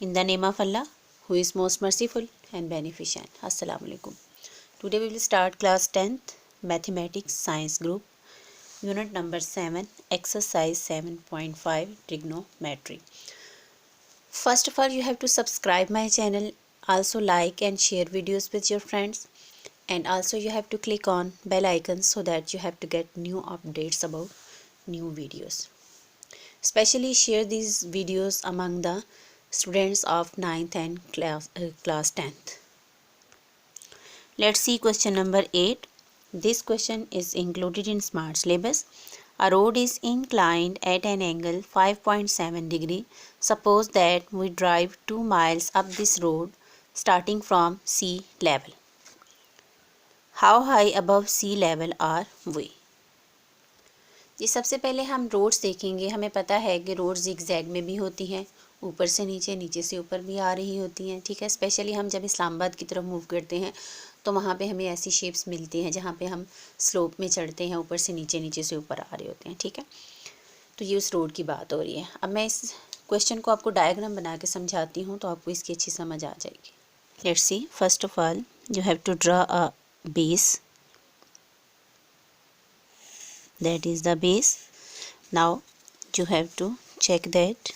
In the name of Allah, who is most merciful and beneficent. Assalamu alaikum. Today we will start class 10th Mathematics Science Group, unit number 7, exercise 7.5 trigonometry. First of all, you have to subscribe my channel, also like and share videos with your friends, and also you have to click on bell icon so that you have to get new updates about new videos. Especially share these videos among the students of 9th and class 10th. Let's see question number 8. This question is included in Smart Syllabus. A road is inclined at an angle 5.7 degree. Suppose that we drive 2 miles up this road starting from sea level. How high above sea level are we? जी सबसे पहले हम roads देखेंगे। हमें पता है कि road zigzag में भी होती हैं, ऊपर से नीचे, नीचे से ऊपर भी आ रही होती हैं। ठीक है, स्पेशली हम जब इस्लामाबाद की तरफ मूव करते हैं तो वहाँ पे हमें ऐसी शेप्स मिलती हैं जहाँ पे हम स्लोप में चढ़ते हैं, ऊपर से नीचे, नीचे से ऊपर आ रहे होते हैं। ठीक है, तो ये उस रोड की बात हो रही है। अब मैं इस क्वेश्चन को आपको डायग्राम बना के समझाती हूँ तो आपको इसकी अच्छी समझ आ जाएगी। Let's see, first of all you have to draw a base, that is the base. Now you have to check that.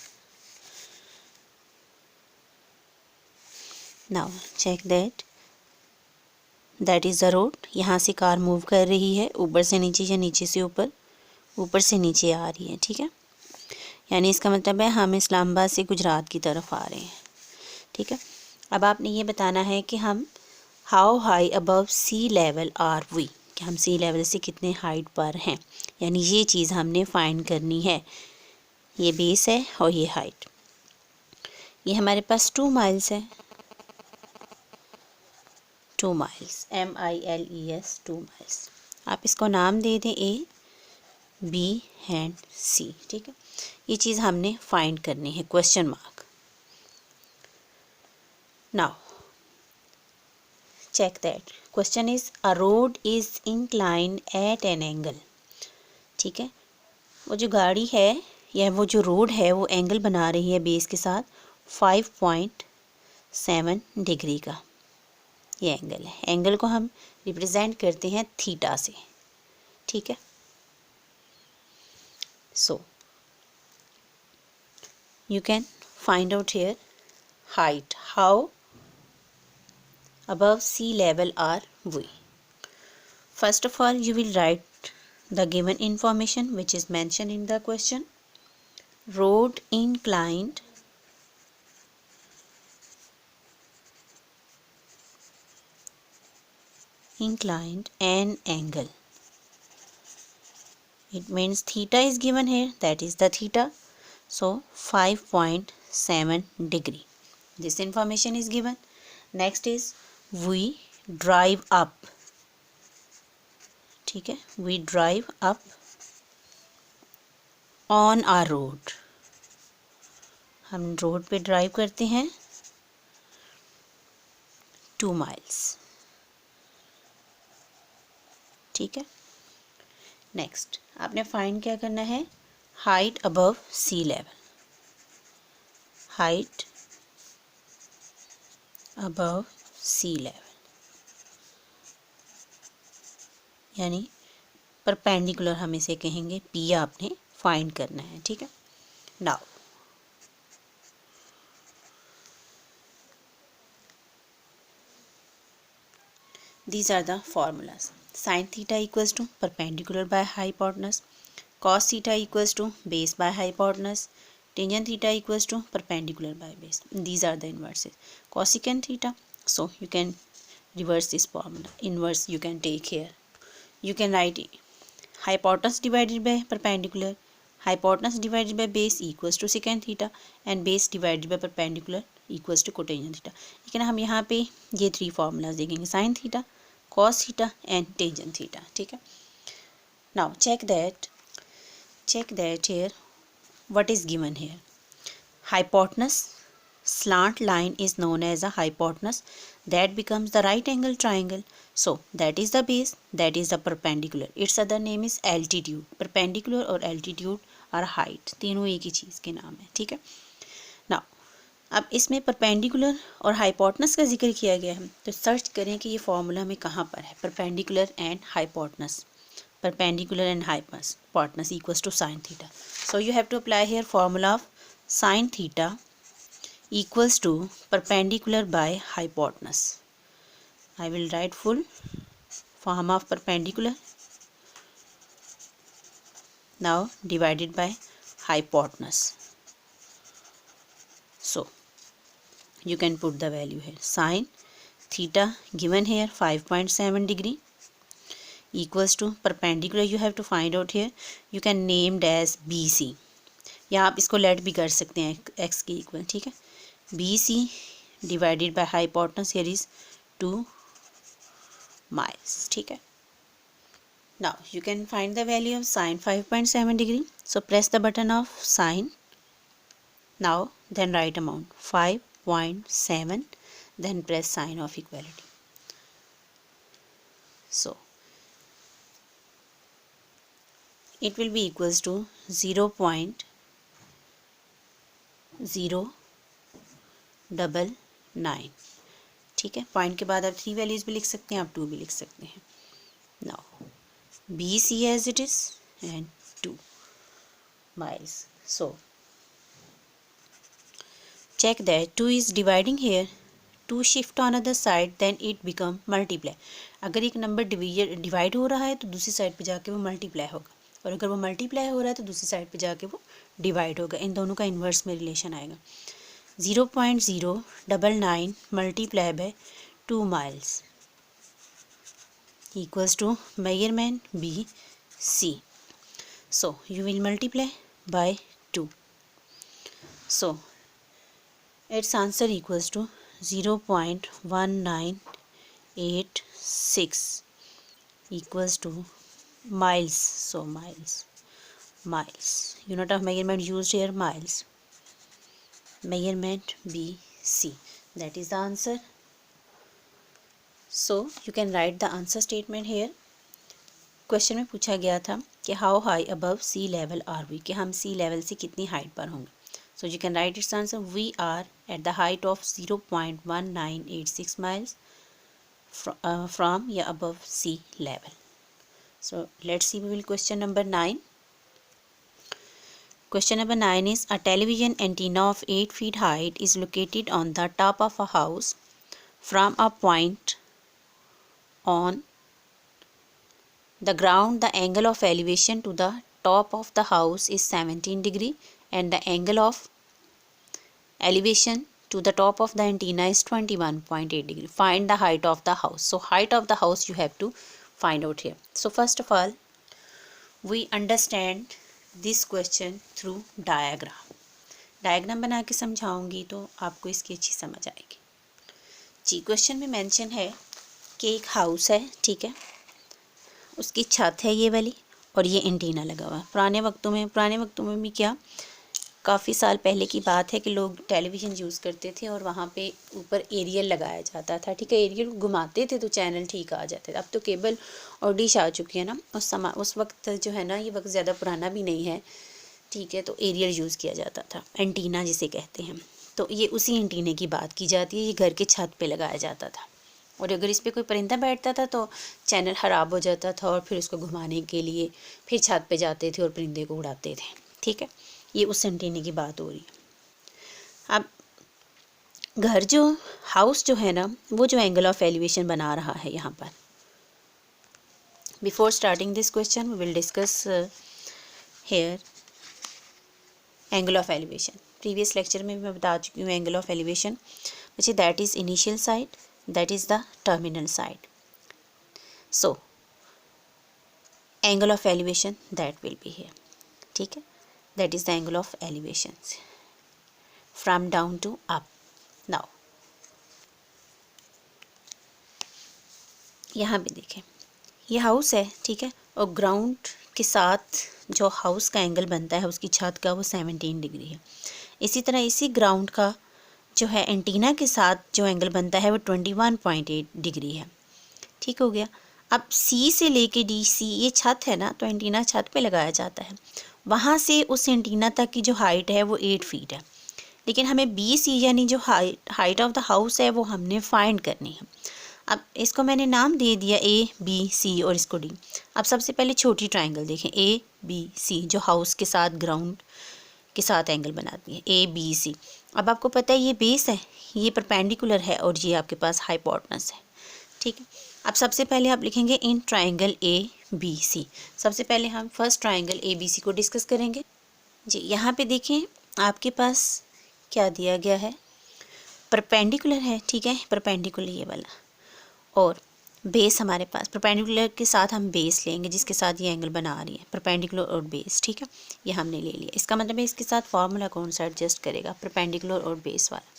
Now check that is the road. यहाँ से कार मूव कर रही है, ऊपर से नीचे या नीचे से ऊपर, ऊपर से नीचे आ रही है। ठीक है, यानी इसका मतलब है हम इस्लामाबाद से गुजरात की तरफ आ रहे हैं। ठीक है, अब आपने ये बताना है कि हम how high above sea level are we, कि हम सी लेवल से कितने हाइट पर हैं, यानी ये चीज़ हमने फाइंड करनी है। ये बेस है और ये हाइट। ये हमारे पास 2 माइल्स है, 2 माइल्स, MILES 2 माइल्स। आप इसको नाम दे दें A, B एंड C। ठीक है, ये चीज़ हमने फाइंड करनी है, question mark. Now check that question is a road is inclined at an angle. ठीक है, वो जो गाड़ी है या वो जो रोड है वो एंगल बना रही है बेस के साथ 5.7 डिग्री का। ये एंगल है, एंगल को हम रिप्रेजेंट करते हैं थीटा से। ठीक है, सो you can find out here height, how above sea level are we. First of all, you will write the given information which is mentioned in the question. Road inclined an angle. It means theta is given here, that is the theta. So 5.7 degree. This information is given. Next is we drive up. ठीक है, we drive up on a road. हम road पे drive करते हैं 2 miles. ठीक है, next आपने find क्या करना है, height above sea level, height above sea level, यानी परपेंडिकुलर हम इसे कहेंगे, पी आपने फाइंड करना है। ठीक है, now these are the formulas. Sin theta equals to perpendicular by hypotenuse, cos theta equals to base by hypotenuse, tangent theta equals to perpendicular by base. These are the inverses. Cosecant theta, so you can reverse this formula, inverse you can take here. You can write hypotenuse divided by perpendicular, hypotenuse divided by base equals to secant theta, and base divided by perpendicular equals to cotangent theta. लेकिन हम यहाँ पे ये 3 formulas देखेंगे, sin theta, cos theta and tangent theta. ठीक है, now check that here what is given here. Hypotenuse, slant line is known as a hypotenuse, that becomes the right angle triangle. So that is the base, that is the perpendicular. Its other name is altitude. Perpendicular और altitude और height तीनों एक ही चीज़ के नाम है। ठीक है, now अब इसमें परपेंडिकुलर और हाइपोटेनस का जिक्र किया गया है, तो सर्च करें कि ये फॉर्मूला में कहाँ पर है, perpendicular and hypotenuse, perpendicular and hypotenuse equals to sin theta. So you have to apply here formula of sin theta equals to perpendicular by hypotenuse. I will write full form of perpendicular now divided by hypotenuse. So you can put the value here. Sin theta given here 5.7 degree equals to perpendicular you have to find out here, you can named as BC, या आप इसको late भी कर सकते हैं x के equal, ठीक है। BC divided by hypotenuse here is 2 miles, ठीक है। Now you can find the value of sine 5.7 degree, so press the button of sine, now then write amount 5.7, then press sign of equality. So it will be equals to 0.099, ठीक है। Point के बाद आप 3 values भी लिख सकते हैं, आप 2 भी लिख सकते हैं। Now BC as it is and 2 miles. So check that 2 is dividing here, 2 shift on other side, then it become multiply. अगर एक नंबर डिवाइड हो रहा है तो दूसरी साइड पे जाके वो मल्टीप्लाई होगा, और अगर वो मल्टीप्लाई हो रहा है तो दूसरी साइड पे जाके वो डिवाइड होगा। इन दोनों का इन्वर्स में रिलेशन आएगा। 0.099 multiply by 2 miles equals to measurement BC. So you will multiply by 2. So its answer equals to 0.1986 equals to miles. So miles, unit of measurement used here, miles, measurement BC, that is the answer. So you can write the answer statement here. Question में पूछा गया था कि how high above sea level are we, कि हम sea level से कितनी height पर होंगे। So you can write its answer, we are at the height of 0.1986 miles from या above sea level. So let's see we will question number 9. Question number 9 is, a television antenna of 8 feet height is located on the top of a house from a point on the ground. The angle of elevation to the top of the house is 17 degree and the angle of elevation to the top of the antenna is 21.8 degree. Find the height of the house. So height of the house you have to find out here. So first of all we understand this question through diagram. Diagram बना के समझाऊंगी तो आपको इसकी अच्छी समझ आएगी। जी, question में mention है कि एक हाउस है, ठीक है, उसकी छत है ये वाली और ये एंटीना लगा हुआ है। पुराने वक्तों में भी क्या, काफ़ी साल पहले की बात है कि लोग टेलीविज़न यूज़ करते थे और वहाँ पे ऊपर एरियल लगाया जाता था, ठीक है। एरियल घुमाते थे तो चैनल ठीक आ जाते थे। अब तो केबल और डिश आ चुकी है ना, उस वक्त जो है ना, ये वक्त ज़्यादा पुराना भी नहीं है, ठीक है। तो एरियल यूज़ किया जाता था, एंटीना जिसे कहते हैं। तो ये उसी एंटीने की बात की जाती है, ये घर के छत पे लगाया जाता था और अगर इस पर कोई परिंदा बैठता था तो चैनल ख़राब हो जाता था और फिर उसको घुमाने के लिए फिर छत पे जाते थे और परिंदे को उड़ाते थे, ठीक है। ये उस एंटीने की बात हो रही है। अब घर जो हाउस जो है ना, वो जो एंगल ऑफ एलिवेशन बना रहा है यहाँ पर। Before starting this question we will discuss here angle of elevation. Previous lecture में मैं बता चुकी हूँ angle of elevation, which that is initial side, that is the terminal side. So angle of elevation that will be here, ठीक है, that is the angle of elevations from down to up. Now यहाँ पे देखें, ये house है, ठीक है, और ग्राउंड के साथ जो हाउस का एंगल बनता है उसकी छत का वो 17 डिग्री है। इसी तरह इसी ग्राउंड का जो है एंटीना के साथ जो एंगल बनता है वो 21.8 डिग्री है, ठीक हो गया। अब सी से लेके डी, सी ये छत है ना, तो एंटीना छत पे लगाया जाता है। वहाँ से उस एंटीना तक की जो हाइट है वो 8 फीट है, लेकिन हमें बी सी यानी जो हाइट ऑफ द हाउस है वो हमने फाइंड करनी है। अब इसको मैंने नाम दे दिया ए बी सी और इसको डी। अब सबसे पहले छोटी ट्राइंगल देखें, ए बी सी जो हाउस के साथ ग्राउंड के साथ एंगल बनाती है, ए बी सी। अब आपको पता है ये बेस है, ये परपेंडिकुलर है और ये आपके पास हाइपोटेनस है, ठीक है। अब सबसे पहले आप लिखेंगे इन ट्राइंगल ए बी सी। सबसे पहले हम first triangle A B C को डिस्कस करेंगे जी। यहाँ पे देखें आपके पास क्या दिया गया है, परपेंडिकुलर है, ठीक है, परपेंडिकुलर ये वाला, और बेस हमारे पास परपेंडिकुलर के साथ हम बेस लेंगे जिसके साथ ये एंगल बना रही है, परपेंडिकुलर और बेस, ठीक है, ये हमने ले लिया। इसका मतलब है इसके साथ फार्मूला कौन सा एडजस्ट करेगा, परपेंडिकुलर और बेस वाला।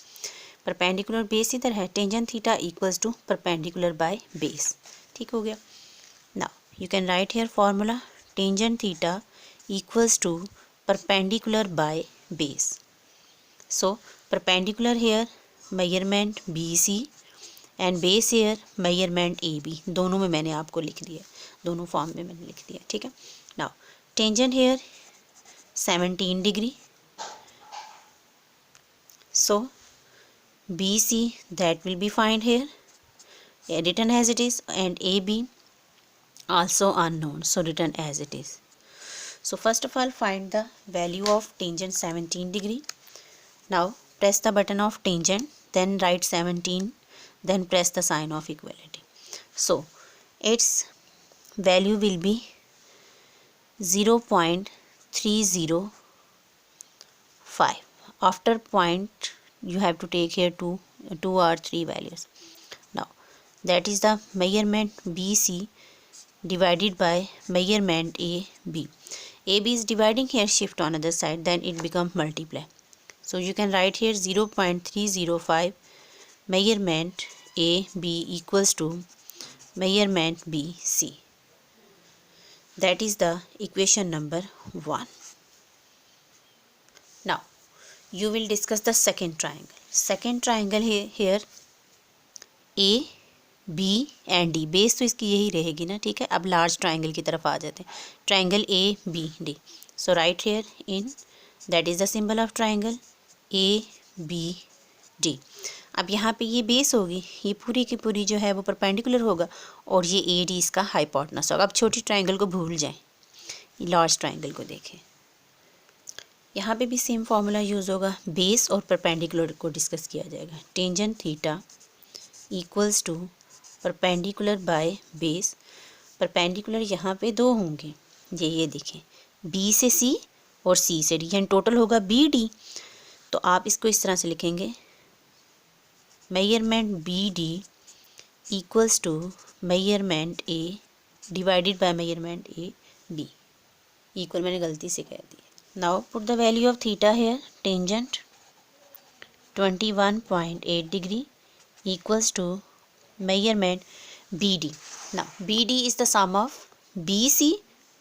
परपेंडिकुलर बेस इधर है, tangent theta equals to perpendicular by base, ठीक हो गया। Now you can write here formula tangent theta equals to perpendicular by base. So perpendicular here measurement BC and base here measurement AB, दोनों में मैंने आपको लिख दिया, दोनों फॉर्म में मैंने लिख दिया, ठीक है। Now tangent here 17 degree, so BC that will be find here, written as it is, and AB also unknown, so written as it is. So first of all find the value of tangent 17 degree. Now press the button of tangent, then write 17, then press the sign of equality. So its value will be 0.305. After point you have to take here two or three values. Now that is the measurement BC divided by measurement AB. AB is dividing here, shift on other side, then it becomes multiply. So you can write here 0.305 measurement AB equals to measurement BC. That is the equation number 1. Now you will discuss the second triangle. Second triangle here A B and D, base तो इसकी यही रहेगी ना, ठीक है। अब large triangle की तरफ आ जाते हैं, triangle A B D. So write here in, that is the symbol of triangle A B D. अब यहाँ पे ये बेस होगी, ये पूरी की पूरी जो है वो परपेंडिकुलर होगा और ये ए डी इसका हाइपोटेनस होगा। अब छोटी ट्राइंगल को भूल जाएं, ये लार्ज ट्राइंगल को देखें, यहाँ पे भी सेम फार्मूला यूज़ होगा, बेस और परपेंडिकुलर को डिस्कस किया जाएगा। Tangent theta equals to perpendicular by base. Perpendicular यहाँ पे दो होंगे, ये देखें, बी से सी और सी से डी, यानी टोटल होगा बी डी। तो आप इसको इस तरह से लिखेंगे, measurement B D equals to measurement A divided by measurement A B, equal मैंने गलती से कह दी। Now put the value of theta here, tangent 21.8 degree equals to measurement BD. Now BD is the sum of BC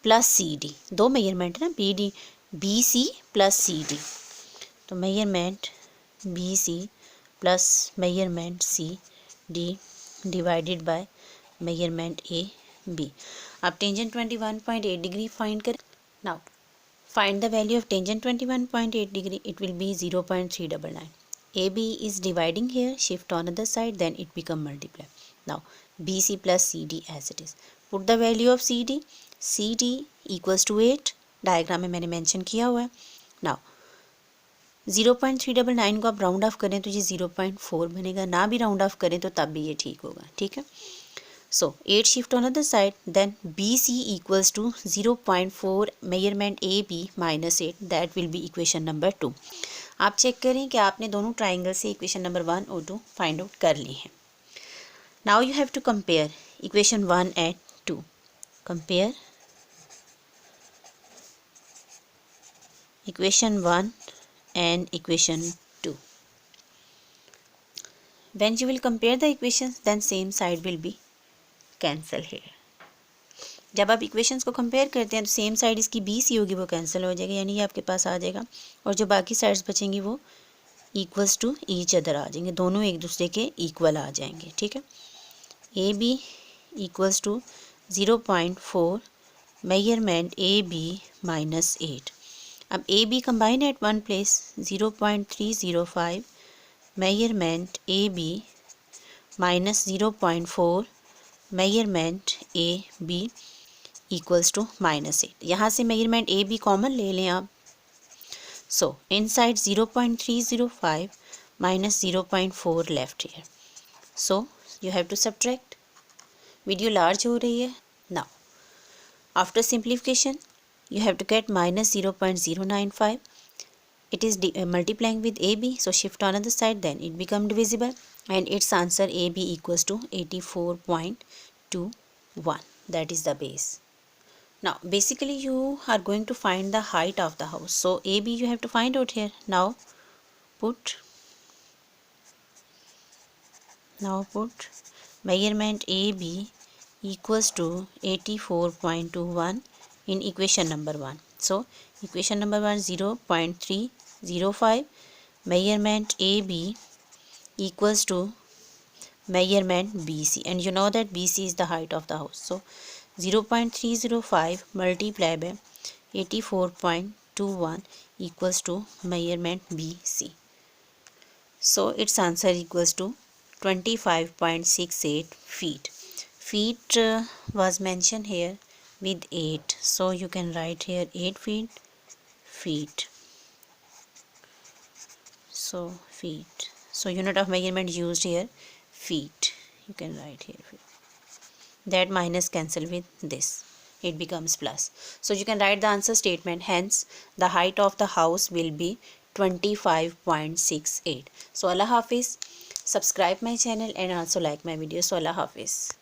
plus CD. दो measurement है ना, BD BC plus CD. तो measurement BC plus measurement CD divided by measurement AB. अब tangent 21.8 degree find करें। Now find the value of tangent 21.8 degree. It will be 0.399. AB is dividing here, shift on other side, then it become multiply. Now BC plus CD as it is. Put the value of CD. CD equals to 8. Diagram में मैंने mention किया हुआ है। Now 0.399 को आप round of करें तो ये 0.4 बनेगा, ना भी राउंड ऑफ करें तो तब भी ये ठीक होगा, ठीक है। So 8 shift on other side, then BC equals to 0.4 measurement AB minus 8. That will be equation number 2. आप चेक करें कि आपने दोनों ट्राइंगल से इक्वेशन नंबर 1 और 2 फाइंड आउट कर ली है। Now you have to compare equation 1 and 2। Compare equation 1 and equation 2। When you will compare the equations, then same side will be cancel here. जब आप इक्वेशंस को कंपेयर करते हैं तो सेम साइड इसकी बी सी होगी, वो कैंसिल हो जाएगी, यानी ये आपके पास आ जाएगा, और जो बाकी साइड्स बचेंगी वो इक्वल्स टू ईच अदर आ जाएंगे, दोनों एक दूसरे के इक्वल आ जाएंगे, ठीक है। A B equals to 0.4 measurement A B minus 8, अब A B combine at one place 0.305 measurement A B minus 0.4 measurement A B equals to -8। यहाँ से मेजरमेंट ए बी कॉमन ले लें आप। सो inside 0.305 minus 0.4 left here. So you have to subtract. Video large हो रही है. Now after simplification you have to get minus 0.095. It is multiplying with AB, so shift on the side, then it become divisible, and its answer AB equals to 84.21. That is the base. Now basically you are going to find the height of the house. So AB you have to find out here. Now put measurement AB equals to 84.21 in equation number 1. So equation number 1 0.305 measurement AB equals to measurement BC, and you know that BC is the height of the house. So 0.305 multiplied by 84.21 equals to measurement BC. So its answer equals to 25.68 feet. Feet was mentioned here with 8. So you can write here 8 feet. So feet. So unit of measurement used here feet. You can write here feet. That minus cancel with this. It becomes plus. So you can write the answer statement. Hence the height of the house will be 25.68. So Allah Hafiz. Subscribe my channel and also like my video. So Allah Hafiz.